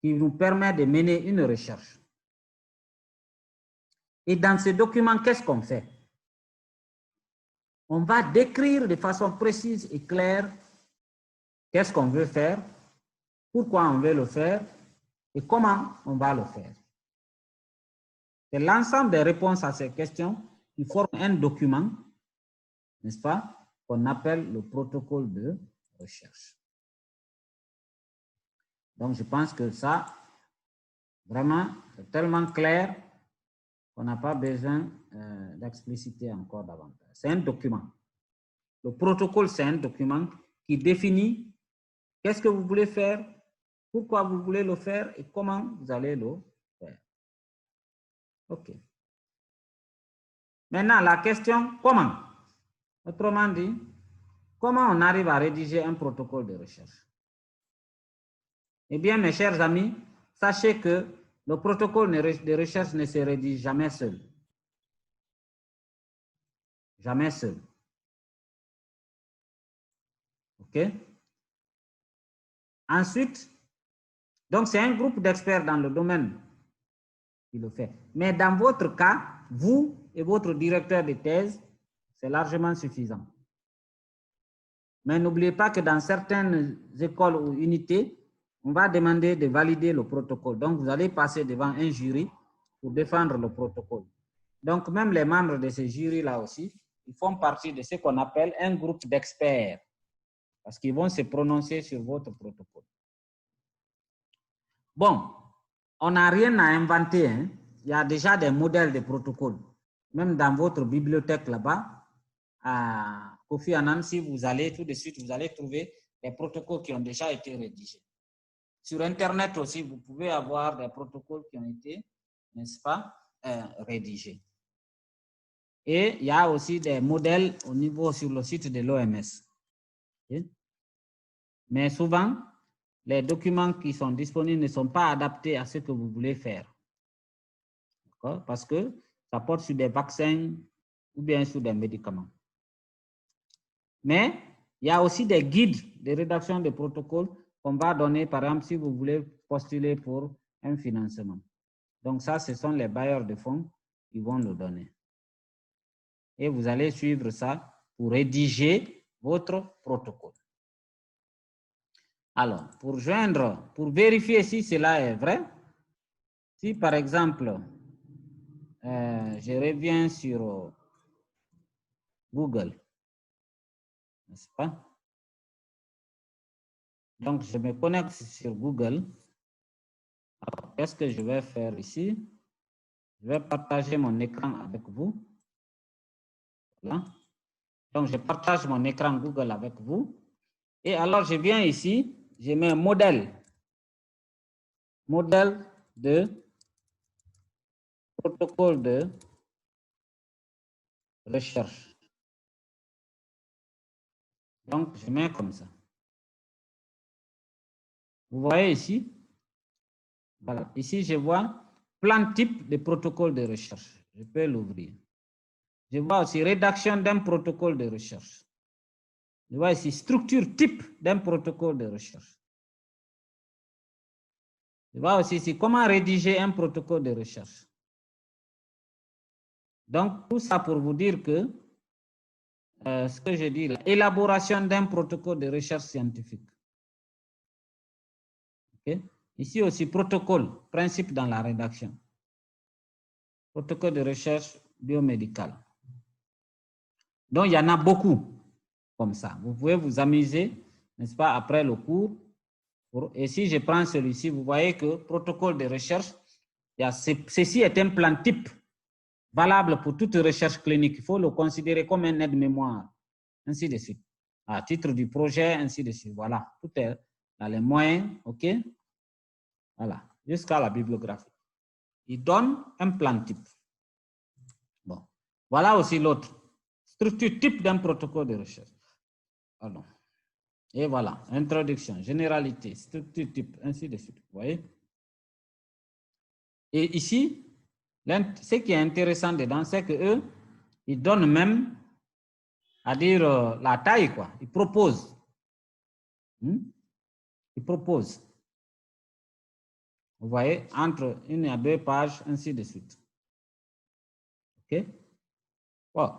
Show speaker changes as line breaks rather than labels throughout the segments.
qui nous permet de mener une recherche. Et dans ce document, qu'est-ce qu'on fait? On va décrire de façon précise et claire qu'est-ce qu'on veut faire, pourquoi on veut le faire et comment on va le faire. C'est l'ensemble des réponses à ces questions qui forment un document, n'est-ce pas, qu'on appelle le protocole de recherche. Donc, je pense que ça, vraiment, c'est tellement clair qu'on n'a pas besoin d'expliciter encore davantage. C'est un document. Le protocole, c'est un document qui définit qu'est-ce que vous voulez faire, pourquoi vous voulez le faire et comment vous allez le faire. OK. Maintenant, la question, comment? Autrement dit, comment on arrive à rédiger un protocole de recherche? Eh bien, mes chers amis, sachez que le protocole de recherche ne se rédige jamais seul. Jamais seul. OK? Ensuite, donc c'est un groupe d'experts dans le domaine qui le fait. Mais dans votre cas, vous et votre directeur de thèse, c'est largement suffisant. Mais n'oubliez pas que dans certaines écoles ou unités, on va demander de valider le protocole. Donc, vous allez passer devant un jury pour défendre le protocole. Donc, même les membres de ces jurys-là aussi, ils font partie de ce qu'on appelle un groupe d'experts parce qu'ils vont se prononcer sur votre protocole. Bon, on n'a rien à inventer. Hein. Il y a déjà des modèles de protocole. Même dans votre bibliothèque là-bas, à Kofi Annan, si vous allez tout de suite, vous allez trouver des protocoles qui ont déjà été rédigés. Sur Internet aussi, vous pouvez avoir des protocoles qui ont été, n'est-ce pas, rédigés. Et il y a aussi des modèles au niveau sur le site de l'OMS. Okay? Mais souvent, les documents qui sont disponibles ne sont pas adaptés à ce que vous voulez faire. Parce que ça porte sur des vaccins ou bien sur des médicaments. Mais il y a aussi des guides de rédaction de protocoles qu'on va donner, par exemple, si vous voulez postuler pour un financement. Donc ça, ce sont les bailleurs de fonds qui vont le donner. Et vous allez suivre ça pour rédiger votre protocole. Alors, pour vérifier si cela est vrai, si par exemple, je reviens sur Google, n'est-ce pas? Donc, je me connecte sur Google. Alors, qu'est-ce que je vais faire ici? Je vais partager mon écran avec vous. Voilà. Donc, je partage mon écran Google avec vous. Et alors, je viens ici, je mets un modèle. Modèle de protocole de recherche. Donc, je mets comme ça. Vous voyez ici? Voilà. Ici, je vois plan type de protocole de recherche. Je peux l'ouvrir. Je vois aussi rédaction d'un protocole de recherche. Je vois ici structure type d'un protocole de recherche. Je vois aussi ici comment rédiger un protocole de recherche. Donc, tout ça pour vous dire que ce que je dis là, élaboration d'un protocole de recherche scientifique. Okay? Ici aussi, protocole, principe dans la rédaction. Protocole de recherche biomédicale. Donc, il y en a beaucoup comme ça. Vous pouvez vous amuser, n'est-ce pas, après le cours. Et si je prends celui-ci, vous voyez que protocole de recherche, ceci est un plan type valable pour toute recherche clinique. Il faut le considérer comme un aide-mémoire, ainsi de suite. À titre du projet, ainsi de suite. Voilà, tout est dans les moyens, OK? Voilà, jusqu'à la bibliographie. Il donne un plan type. Bon, voilà aussi l'autre. Structure type d'un protocole de recherche. Pardon. Et voilà, introduction, généralité, structure type, ainsi de suite. Vous voyez? Et ici, ce qui est intéressant dedans, c'est qu'eux, ils donnent même, à dire la taille, quoi. Ils proposent. Ils proposent. Vous voyez, entre 1 et 2 pages, ainsi de suite. OK? Bon.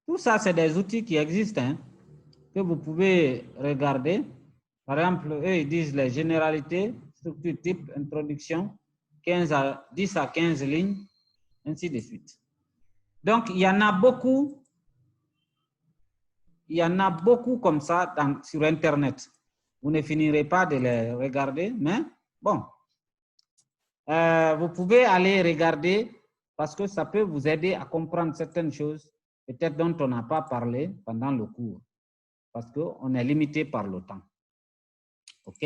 Tout ça, c'est des outils qui existent, hein, que vous pouvez regarder. Par exemple, eux, ils disent les généralités, structure type, introduction, 10 à 15 lignes, ainsi de suite. Donc, il y en a beaucoup. Il y en a beaucoup comme ça sur Internet. Vous ne finirez pas de les regarder, mais bon. Vous pouvez aller regarder parce que ça peut vous aider à comprendre certaines choses, peut-être dont on n'a pas parlé pendant le cours, parce qu'on est limité par le temps. OK?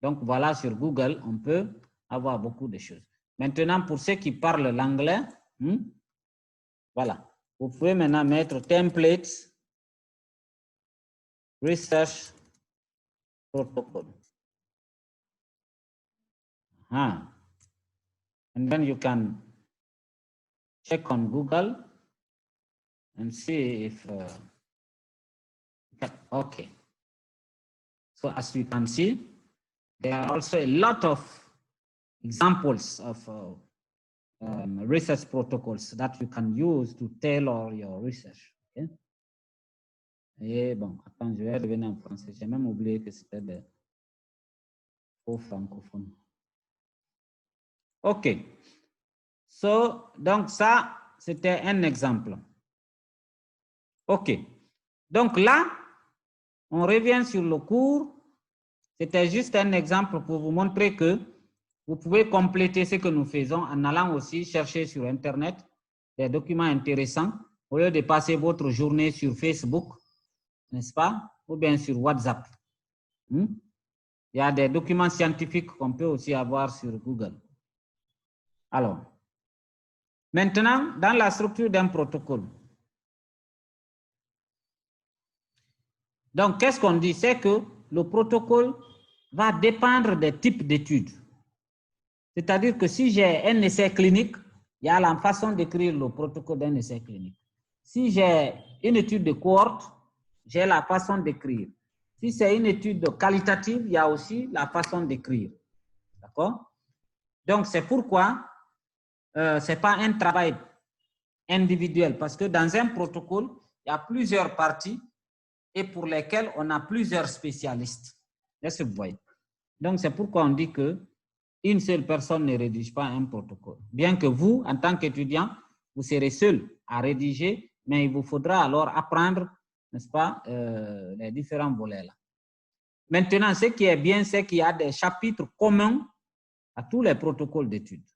Donc, voilà, sur Google, on peut avoir beaucoup de choses. Maintenant, pour ceux qui parlent l'anglais, voilà. Vous pouvez maintenant mettre templates, research, protocol. And then you can check on Google and see if, okay. So as you can see, there are also a lot of examples of research protocols that you can use to tailor your research. Okay? Et bon, attends, je vais revenir en français. J'ai même oublié que c'était des faux francophones. OK. So, donc ça, c'était un exemple. OK. Donc là, on revient sur le cours. C'était juste un exemple pour vous montrer que vous pouvez compléter ce que nous faisons en allant aussi chercher sur Internet des documents intéressants au lieu de passer votre journée sur Facebook, n'est-ce pas? Ou bien sur WhatsApp. Il y a des documents scientifiques qu'on peut aussi avoir sur Google. Alors, maintenant, dans la structure d'un protocole. Donc, qu'est-ce qu'on dit? C'est que le protocole va dépendre des types d'études. C'est-à-dire que si j'ai un essai clinique, il y a la façon d'écrire le protocole d'un essai clinique. Si j'ai une étude de cohorte, j'ai la façon d'écrire. Si c'est une étude qualitative, il y a aussi la façon d'écrire. D'accord? Donc, c'est pourquoi ce n'est pas un travail individuel, parce que dans un protocole, il y a plusieurs parties et pour lesquelles on a plusieurs spécialistes. Est-ce que vous voyez? Donc, c'est pourquoi on dit que une seule personne ne rédige pas un protocole. Bien que vous, en tant qu'étudiant, vous serez seul à rédiger, mais il vous faudra alors apprendre, n'est-ce pas, les différents volets là. Maintenant, ce qui est bien, c'est qu'il y a des chapitres communs à tous les protocoles d'études.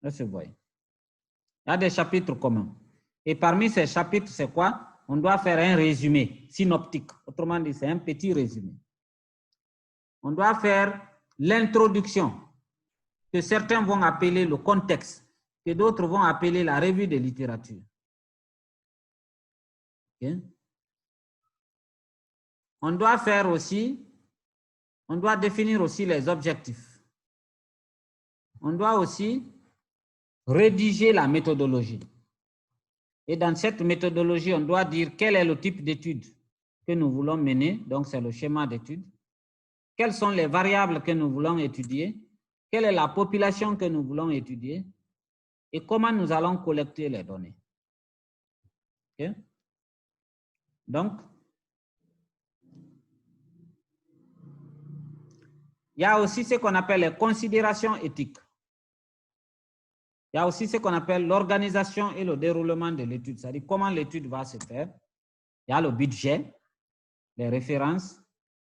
Là, vous voyez. Il y a des chapitres communs. Et parmi ces chapitres, c'est quoi? On doit faire un résumé synoptique. Autrement dit, c'est un petit résumé. On doit faire l'introduction, que certains vont appeler le contexte, que d'autres vont appeler la revue de littérature. Okay? On doit faire aussi, on doit définir aussi les objectifs. On doit aussi rédiger la méthodologie. Et dans cette méthodologie, on doit dire quel est le type d'étude que nous voulons mener, donc c'est le schéma d'étude. Quelles sont les variables que nous voulons étudier? Quelle est la population que nous voulons étudier? Et comment nous allons collecter les données? Okay? Donc, il y a aussi ce qu'on appelle les considérations éthiques. Il y a aussi ce qu'on appelle l'organisation et le déroulement de l'étude, c'est-à-dire comment l'étude va se faire. Il y a le budget, les références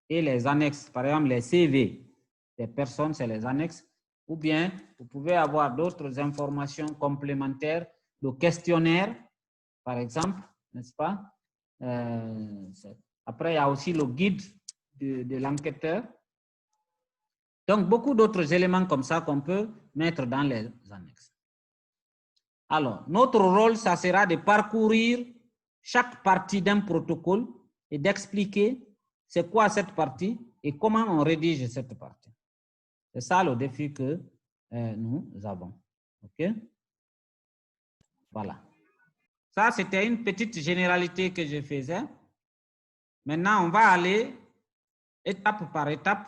et les annexes. Par exemple, les CV des personnes, c'est les annexes. Ou bien, vous pouvez avoir d'autres informations complémentaires, le questionnaire, par exemple, n'est-ce pas? Après, il y a aussi le guide de l'enquêteur. Donc, beaucoup d'autres éléments comme ça qu'on peut mettre dans les annexes. Alors, notre rôle, ça sera de parcourir chaque partie d'un protocole et d'expliquer c'est quoi cette partie et comment on rédige cette partie. C'est ça le défi que nous avons. OK? Voilà. Ça, c'était une petite généralité que je faisais. Maintenant, on va aller étape par étape